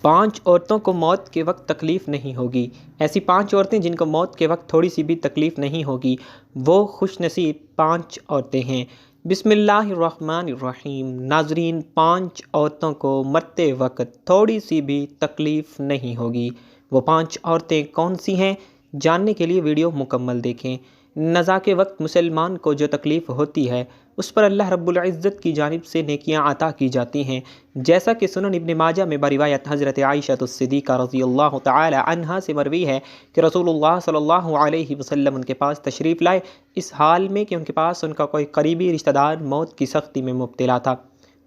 5 عورتوں کو موت کے وقت تکلیف نہیں ہوگی۔ ایسی 5 عورتیں جن کو موت کے وقت تھوڑی سی بھی تکلیف نہیں ہوگی، وہ خوش نصیب 5 عورتیں ہیں۔ بسم اللہ الرحمن الرحیم۔ ناظرین، 5 عورتوں کو مرتے وقت تھوڑی سی بھی تکلیف نہیں ہوگی۔ وہ 5 عورتیں کون سی ہیں؟ جاننے کے لیے ویڈیو مکمل دیکھیں۔ نزا کے وقت مسلمان کو جو تکلیف ہوتی ہے، اس پر اللہ رب العزت کی جانب سے نیکیاں عطا کی جاتی ہیں، جیسا کہ سنن ابن ماجہ میں بروایت حضرت عائشہ الصدیقہ رضی اللہ تعالی عنہا سے مروی ہے کہ رسول اللہ صلی اللہ علیہ وسلم ان کے پاس تشریف لائے، اس حال میں کہ ان کے پاس ان کا کوئی قریبی رشتہ دار موت کی سختی میں مبتلا تھا۔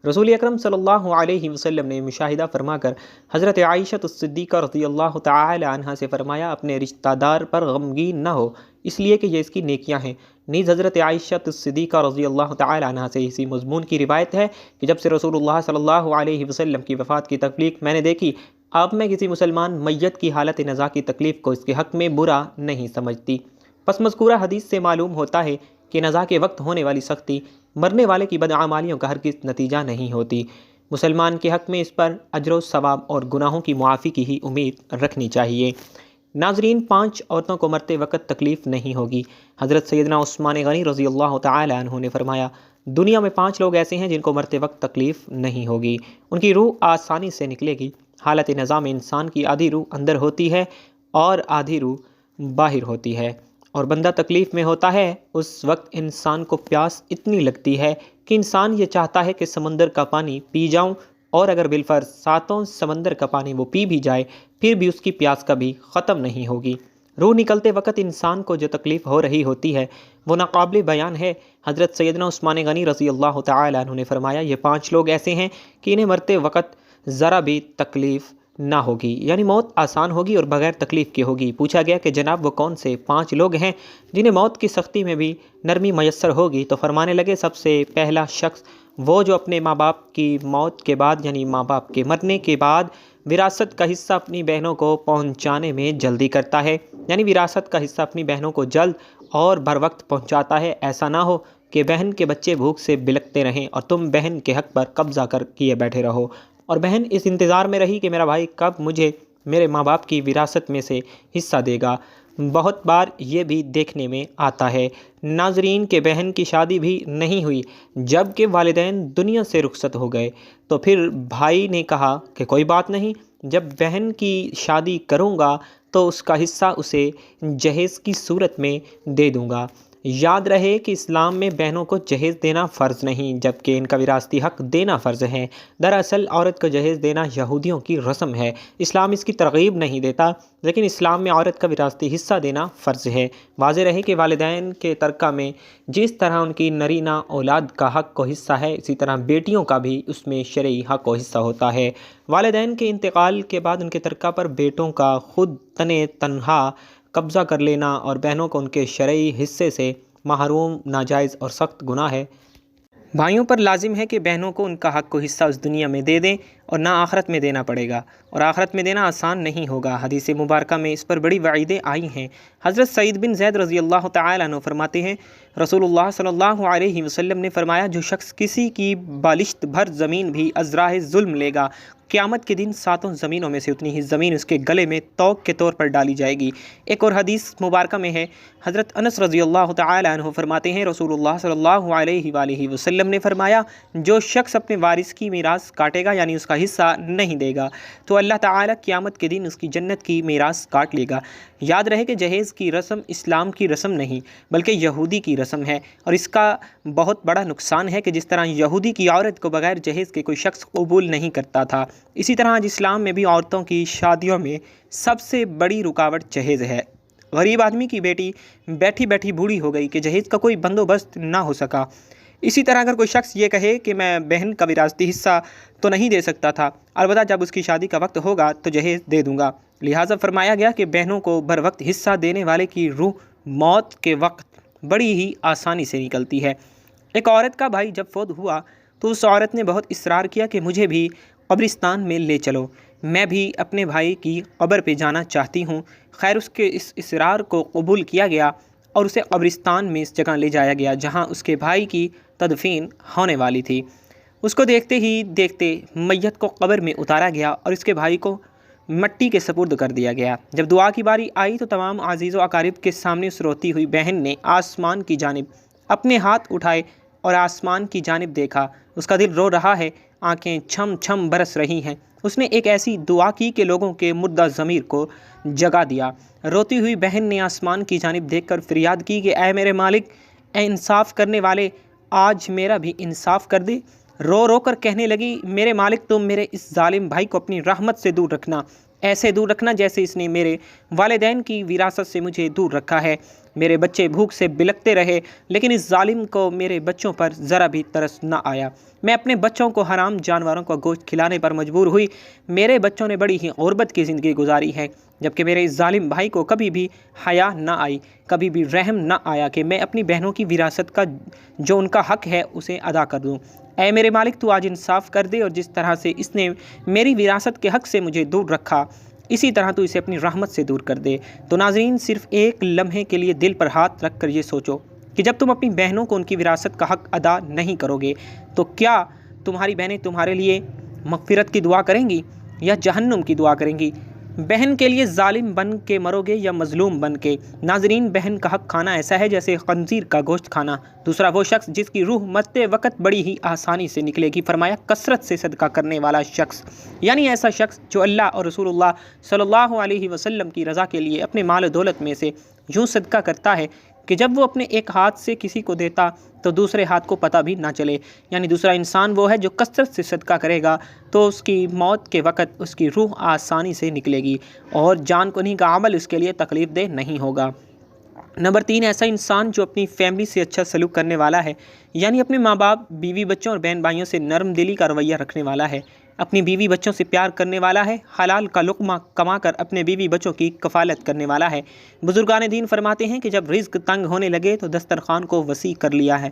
رسول اکرم صلی اللہ علیہ وسلم نے مشاہدہ فرما کر حضرت عائشہ الصدیقہ رضی اللہ تعالی عنہا سے فرمایا، اپنے رشتہ دار پر غمگین نہ ہو، اس لیے کہ یہ اس کی نیکیاں ہیں۔ نیز حضرت عائشہ الصدیقہ رضی اللہ تعالی عنہا سے اسی مضمون کی روایت ہے کہ جب سے رسول اللہ صلی اللہ علیہ وسلم کی وفات کی تکلیف میں نے دیکھی، اب میں کسی مسلمان میت کی حالت نزا کی تکلیف کو اس کے حق میں برا نہیں سمجھتی۔ پس مذکورہ حدیث سے معلوم ہوتا ہے کہ نزا کے وقت ہونے والی سختی مرنے والے کی بدعمالیوں کا ہرگز نتیجہ نہیں ہوتی۔ مسلمان کے حق میں اس پر اجر و ثواب اور گناہوں کی معافی کی ہی امید رکھنی چاہیے۔ ناظرین، 5 عورتوں کو مرتے وقت تکلیف نہیں ہوگی۔ حضرت سیدنا عثمان غنی رضی اللہ تعالی عنہ نے فرمایا، دنیا میں 5 لوگ ایسے ہیں جن کو مرتے وقت تکلیف نہیں ہوگی۔ ان کی روح آسانی سے نکلے گی۔ حالت نزا میں انسان کی آدھی روح اندر ہوتی ہے اور آدھی روح باہر ہوتی ہے، اور بندہ تکلیف میں ہوتا ہے۔ اس وقت انسان کو پیاس اتنی لگتی ہے کہ انسان یہ چاہتا ہے کہ سمندر کا پانی پی جاؤں، اور اگر بالفرض 7 سمندر کا پانی وہ پی بھی جائے، پھر بھی اس کی پیاس کبھی ختم نہیں ہوگی۔ روح نکلتے وقت انسان کو جو تکلیف ہو رہی ہوتی ہے، وہ ناقابل بیان ہے۔ حضرت سیدنا عثمان غنی رضی اللہ تعالی عنہ نے فرمایا، یہ 5 لوگ ایسے ہیں کہ انہیں مرتے وقت ذرا بھی تکلیف نہ ہوگی، یعنی موت آسان ہوگی اور بغیر تکلیف کی ہوگی۔ پوچھا گیا کہ جناب وہ کون سے 5 لوگ ہیں جنہیں موت کی سختی میں بھی نرمی میسر ہوگی؟ تو فرمانے لگے، سب سے پہلا شخص وہ جو اپنے ماں باپ کی موت کے بعد، یعنی ماں باپ کے مرنے کے بعد وراثت کا حصہ اپنی بہنوں کو پہنچانے میں جلدی کرتا ہے، یعنی وراثت کا حصہ اپنی بہنوں کو جلد اور بر وقت پہنچاتا ہے۔ ایسا نہ ہو کہ بہن کے بچے بھوک سے بلکتے رہیں اور تم بہن کے حق پر قبضہ کر کیے بیٹھے رہو، اور بہن اس انتظار میں رہی کہ میرا بھائی کب مجھے میرے ماں باپ کی وراثت میں سے حصہ دے گا۔ بہت بار یہ بھی دیکھنے میں آتا ہے ناظرین کہ بہن کی شادی بھی نہیں ہوئی، جب کہ والدین دنیا سے رخصت ہو گئے، تو پھر بھائی نے کہا کہ کوئی بات نہیں، جب بہن کی شادی کروں گا تو اس کا حصہ اسے جہیز کی صورت میں دے دوں گا۔ یاد رہے کہ اسلام میں بہنوں کو جہیز دینا فرض نہیں، جبکہ ان کا وراثتی حق دینا فرض ہے۔ دراصل عورت کو جہیز دینا یہودیوں کی رسم ہے۔ اسلام اس کی ترغیب نہیں دیتا، لیکن اسلام میں عورت کا وراثتی حصہ دینا فرض ہے۔ واضح رہے کہ والدین کے ترکہ میں جس طرح ان کی نرینہ اولاد کا حق و حصہ ہے، اسی طرح بیٹیوں کا بھی اس میں شرعی حق و حصہ ہوتا ہے۔ والدین کے انتقال کے بعد ان کے ترکہ پر بیٹوں کا خود تنہا قبضہ کر لینا اور بہنوں کو ان کے شرعی حصے سے محروم ناجائز اور سخت گناہ ہے۔ بھائیوں پر لازم ہے کہ بہنوں کو ان کا حق و حصہ اس دنیا میں دے دیں، اور نہ آخرت میں دینا پڑے گا، اور آخرت میں دینا آسان نہیں ہوگا۔ حدیث مبارکہ میں اس پر بڑی وعیدیں آئی ہیں۔ حضرت سعید بن زید رضی اللہ تعالی عنہ فرماتے ہیں، رسول اللہ صلی اللہ علیہ وسلم نے فرمایا، جو شخص کسی کی بالشت بھر زمین بھی از راہ ظلم لے گا، قیامت کے دن 7 زمینوں میں سے اتنی ہی زمین اس کے گلے میں توق کے طور پر ڈالی جائے گی۔ ایک اور حدیث مبارکہ میں ہے، حضرت انس رضی اللہ تعالی عنہ فرماتے ہیں، رسول اللہ صلی اللہ علیہ وآلہ وسلم نے فرمایا، جو شخص اپنے وارث کی میراث کاٹے گا، یعنی اس کا حصہ نہیں دے گا، تو اللہ تعالیٰ قیامت کے دن اس کی جنت کی میراث کاٹ لے گا۔ یاد رہے کہ جہیز کی رسم اسلام کی رسم نہیں بلکہ یہودی کی رسم ہے، اور اس کا بہت بڑا نقصان ہے کہ جس طرح یہودی کی عورت کو بغیر جہیز کے کوئی شخص قبول نہیں کرتا تھا، اسی طرح آج اسلام میں بھی عورتوں کی شادیوں میں سب سے بڑی رکاوٹ جہیز ہے۔ غریب آدمی کی بیٹی بیٹھی بیٹھی بوڑھی ہو گئی کہ جہیز کا کوئی بندوبست نہ ہو سکا۔ اسی طرح اگر کوئی شخص یہ کہے کہ میں بہن کا وراثتی حصہ تو نہیں دے سکتا تھا، البتہ جب اس کی شادی کا وقت ہوگا تو جہیز دے دوں گا، لہٰذا فرمایا گیا کہ بہنوں کو بر وقت حصہ دینے والے کی روح موت کے وقت بڑی ہی آسانی سے نکلتی ہے۔ ایک عورت کا بھائی جب فوت ہوا تو اس عورت نے بہت اصرار کیا کہ مجھے بھی قبرستان میں لے چلو، میں بھی اپنے بھائی کی قبر پہ جانا چاہتی ہوں۔ خیر اس کے اس اصرار کو قبول کیا گیا اور اسے قبرستان میں اس جگہ لے جایا گیا جہاں اس کے بھائی کی تدفین ہونے والی تھی۔ اس کو دیکھتے ہی دیکھتے میت کو قبر میں اتارا گیا اور اس کے بھائی کو مٹی کے سپرد کر دیا گیا۔ جب دعا کی باری آئی تو تمام عزیز و اقارب کے سامنے اس روتی ہوئی بہن نے آسمان کی جانب اپنے ہاتھ اٹھائے اور آسمان کی جانب دیکھا۔ اس کا دل رو رہا ہے، آنکھیں چھم چھم برس رہی ہیں۔ اس نے ایک ایسی دعا کی کہ لوگوں کے مردہ ضمیر کو جگا دیا۔ روتی ہوئی بہن نے آسمان کی جانب دیکھ کر فریاد کی کہ اے میرے مالک، اے انصاف کرنے والے، آج میرا بھی انصاف کر دے۔ رو رو کر کہنے لگی، میرے مالک تم میرے اس ظالم بھائی کو اپنی رحمت سے دور رکھنا، ایسے دور رکھنا جیسے اس نے میرے والدین کی وراثت سے مجھے دور رکھا ہے۔ میرے بچے بھوک سے بلکتے رہے لیکن اس ظالم کو میرے بچوں پر ذرا بھی ترس نہ آیا۔ میں اپنے بچوں کو حرام جانوروں کا گوشت کھلانے پر مجبور ہوئی۔ میرے بچوں نے بڑی ہی غربت کی زندگی گزاری ہے، جبکہ میرے اس ظالم بھائی کو کبھی بھی حیا نہ آئی، کبھی بھی رحم نہ آیا کہ میں اپنی بہنوں کی وراثت کا جو ان کا حق ہے اسے ادا کر دوں۔ اے میرے مالک تو آج انصاف کر دے اور جس طرح سے اس نے میری وراثت کے حق سے مجھے دور رکھا، اسی طرح تو اسے اپنی رحمت سے دور کر دے۔ تو ناظرین، صرف ایک لمحے کے لیے دل پر ہاتھ رکھ کر یہ سوچو کہ جب تم اپنی بہنوں کو ان کی وراثت کا حق ادا نہیں کرو گے تو کیا تمہاری بہنیں تمہارے لیے مغفرت کی دعا کریں گی یا جہنم کی دعا کریں گی؟ بہن کے لیے ظالم بن کے مرو گے یا مظلوم بن کے؟ ناظرین، بہن کا حق کھانا ایسا ہے جیسے خنزیر کا گوشت کھانا۔ دوسرا وہ شخص جس کی روح مرتے وقت بڑی ہی آسانی سے نکلے گی، فرمایا کثرت سے صدقہ کرنے والا شخص، یعنی ایسا شخص جو اللہ اور رسول اللہ صلی اللہ علیہ وسلم کی رضا کے لیے اپنے مال و دولت میں سے یوں صدقہ کرتا ہے کہ جب وہ اپنے ایک ہاتھ سے کسی کو دیتا تو دوسرے ہاتھ کو پتہ بھی نہ چلے۔ یعنی دوسرا انسان وہ ہے جو کثرت سے صدقہ کرے گا تو اس کی موت کے وقت اس کی روح آسانی سے نکلے گی اور جان کنی کا عمل اس کے لیے تکلیف دہ نہیں ہوگا۔ نمبر 3، ایسا انسان جو اپنی فیملی سے اچھا سلوک کرنے والا ہے، یعنی اپنے ماں باپ، بیوی بچوں اور بہن بھائیوں سے نرم دلی کا رویہ رکھنے والا ہے، اپنی بیوی بچوں سے پیار کرنے والا ہے، حلال کا لقمہ کما کر اپنے بیوی بچوں کی کفالت کرنے والا ہے۔ بزرگان دین فرماتے ہیں کہ جب رزق تنگ ہونے لگے تو دسترخوان کو وسیع کر لیا ہے،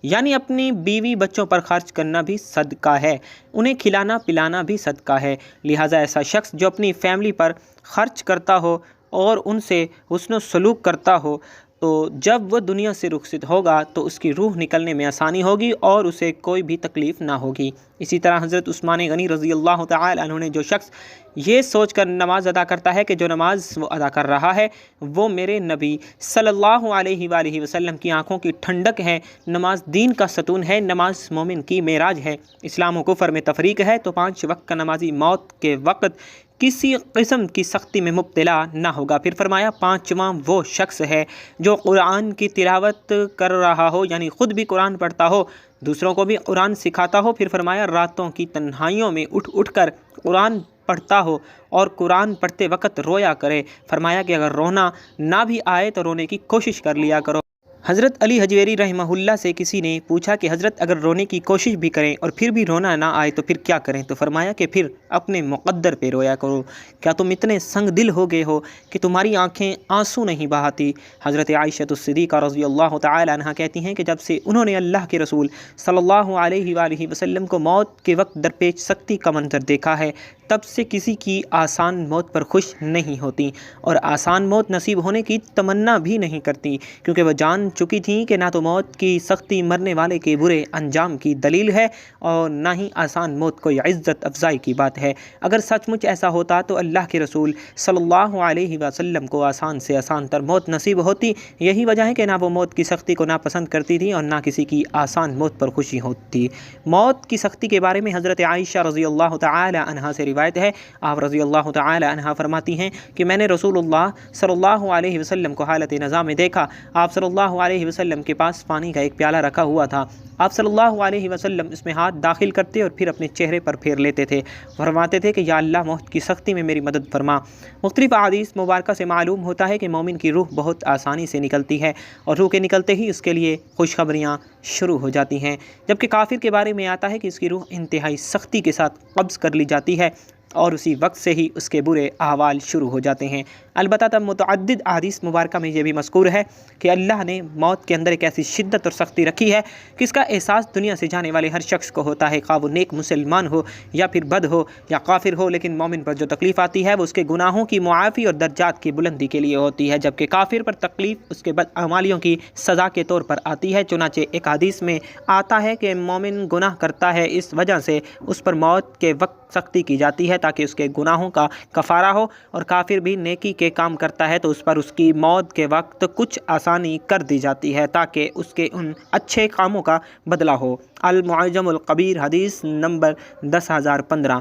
یعنی اپنی بیوی بچوں پر خرچ کرنا بھی صدقہ ہے، انہیں کھلانا پلانا بھی صدقہ ہے۔ لہٰذا ایسا شخص جو اپنی فیملی پر خرچ کرتا ہو اور ان سے حسن و سلوک کرتا ہو تو جب وہ دنیا سے رخصت ہوگا تو اس کی روح نکلنے میں آسانی ہوگی اور اسے کوئی بھی تکلیف نہ ہوگی۔ اسی طرح حضرت عثمان غنی رضی اللہ تعالی عنہ نے جو شخص یہ سوچ کر نماز ادا کرتا ہے کہ جو نماز وہ ادا کر رہا ہے وہ میرے نبی صلی اللہ علیہ وآلہ وسلم کی آنکھوں کی ٹھنڈک ہے، نماز دین کا ستون ہے، نماز مومن کی معراج ہے، اسلام و کفر میں تفریق ہے، تو 5 وقت کا نمازی موت کے وقت کسی قسم کی سختی میں مبتلا نہ ہوگا۔ پھر فرمایا 5واں وہ شخص ہے جو قرآن کی تلاوت کر رہا ہو، یعنی خود بھی قرآن پڑھتا ہو، دوسروں کو بھی قرآن سکھاتا ہو۔ پھر فرمایا راتوں کی تنہائیوں میں اٹھ اٹھ کر قرآن پڑھتا ہو اور قرآن پڑھتے وقت رویا کرے۔ فرمایا کہ اگر رونا نہ بھی آئے تو رونے کی کوشش کر لیا کرو۔ حضرت علی حجویری رحمہ اللہ سے کسی نے پوچھا کہ حضرت اگر رونے کی کوشش بھی کریں اور پھر بھی رونا نہ آئے تو پھر کیا کریں؟ تو فرمایا کہ پھر اپنے مقدر پہ رویا کرو۔ کیا تم اتنے سنگ دل ہو گئے ہو کہ تمہاری آنکھیں آنسو نہیں بہاتی؟ حضرت عائشہ صدیقہ رضی اللہ تعالی عنہا کہتی ہیں کہ جب سے انہوں نے اللہ کے رسول صلی اللہ علیہ وآلہ وسلم کو موت کے وقت درپیش سختی کا منظر دیکھا ہے تب سے کسی کی آسان موت پر خوش نہیں ہوتی اور آسان موت نصیب ہونے کی تمنا بھی نہیں کرتی، کیونکہ وہ جان چکی تھیں کہ نہ تو موت کی سختی مرنے والے کے برے انجام کی دلیل ہے اور نہ ہی آسان موت کوئی عزت افزائی کی بات ہے۔ اگر سچ مچ ایسا ہوتا تو اللہ کے رسول صلی اللہ علیہ وسلم کو آسان سے آسان تر موت نصیب ہوتی۔ یہی وجہ ہے کہ نہ وہ موت کی سختی کو ناپسند کرتی تھی اور نہ کسی کی آسان موت پر خوشی ہوتی۔ موت کی سختی کے بارے میں حضرت عائشہ رضی اللہ تعالی عنہا سے روایت ہے، آپ رضی اللہ تعالی عنہا فرماتی ہیں کہ میں نے رسول اللہ صلی اللہ علیہ وسلم کو حالت نزا میں دیکھا۔ آپ صلی اللہ علیہ وسلم کے پاس پانی کا ایک پیالہ رکھا ہوا تھا، آپ صلی اللہ علیہ وسلم اس میں ہاتھ داخل کرتے اور پھر اپنے چہرے پر پھیر لیتے تھے، فرماتے تھے کہ یا اللہ موت کی سختی میں میری مدد فرما۔ مختلف احادیث مبارکہ سے معلوم ہوتا ہے کہ مومن کی روح بہت آسانی سے نکلتی ہے اور روح کے نکلتے ہی اس کے لیے خوشخبریاں شروع ہو جاتی ہیں، جبکہ کافر کے بارے میں آتا ہے کہ اس کی روح انتہائی سختی کے ساتھ قبض کر لی جاتی ہے اور اسی وقت سے ہی اس کے برے احوال شروع ہو جاتے ہیں۔ البتہ متعدد احادیث مبارکہ میں یہ بھی مذکور ہے کہ اللہ نے موت کے اندر ایک ایسی شدت اور سختی رکھی ہے کہ اس کا احساس دنیا سے جانے والے ہر شخص کو ہوتا ہے، خواہ وہ نیک مسلمان ہو یا پھر بد ہو یا کافر ہو، لیکن مومن پر جو تکلیف آتی ہے وہ اس کے گناہوں کی معافی اور درجات کی بلندی کے لیے ہوتی ہے، جبکہ کافر پر تکلیف اس کے بدعمالیوں کی سزا کے طور پر آتی ہے۔ چنانچہ ایک حدیث میں آتا ہے کہ مومن گناہ کرتا ہے، اس وجہ سے اس پر موت کے وقت سختی کی جاتی ہے تاکہ اس کے گناہوں کا کفارہ ہو، اور کافر بھی نیکی کے کام کرتا ہے تو اس پر اس کی موت کے وقت کچھ آسانی کر دی جاتی ہے تاکہ اس کے ان اچھے کاموں کا بدلہ ہو۔ المعجم الکبیر حدیث نمبر 10015۔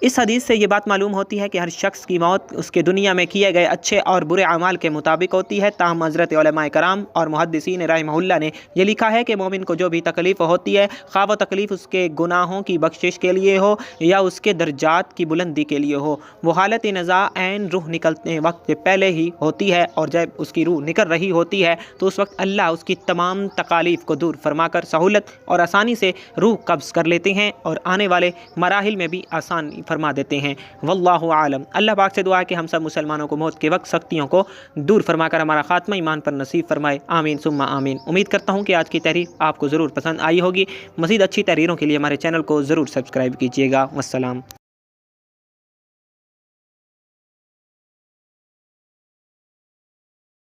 اس حدیث سے یہ بات معلوم ہوتی ہے کہ ہر شخص کی موت اس کے دنیا میں کیے گئے اچھے اور برے اعمال کے مطابق ہوتی ہے۔ تاہم حضرت علماء کرام اور محدثین رحمہ اللہ نے یہ لکھا ہے کہ مومن کو جو بھی تکلیف ہوتی ہے، خواہ وہ تکلیف اس کے گناہوں کی بخشش کے لیے ہو یا اس کے درجات کی بلندی کے لیے ہو، وہ حالت نزاع عین روح نکلنے وقت سے پہلے ہی ہوتی ہے، اور جب اس کی روح نکل رہی ہوتی ہے تو اس وقت اللہ اس کی تمام تکالیف کو دور فرما کر سہولت اور آسانی سے روح قبض کر لیتے ہیں اور آنے والے مراحل میں بھی آسانی فرما دیتے ہیں۔ واللہ عالم۔ اللہ پاک سے دعا ہے کہ ہم سب مسلمانوں کو موت کے وقت سختیوں کو دور فرما کر ہمارا خاتمہ ایمان پر نصیب فرمائے، آمین ثم آمین۔ امید کرتا ہوں کہ آج کی تحریر آپ کو ضرور پسند آئی ہوگی۔ مزید اچھی تحریروں کے لیے ہمارے چینل کو ضرور سبسکرائب کیجیے گا۔ والسلام۔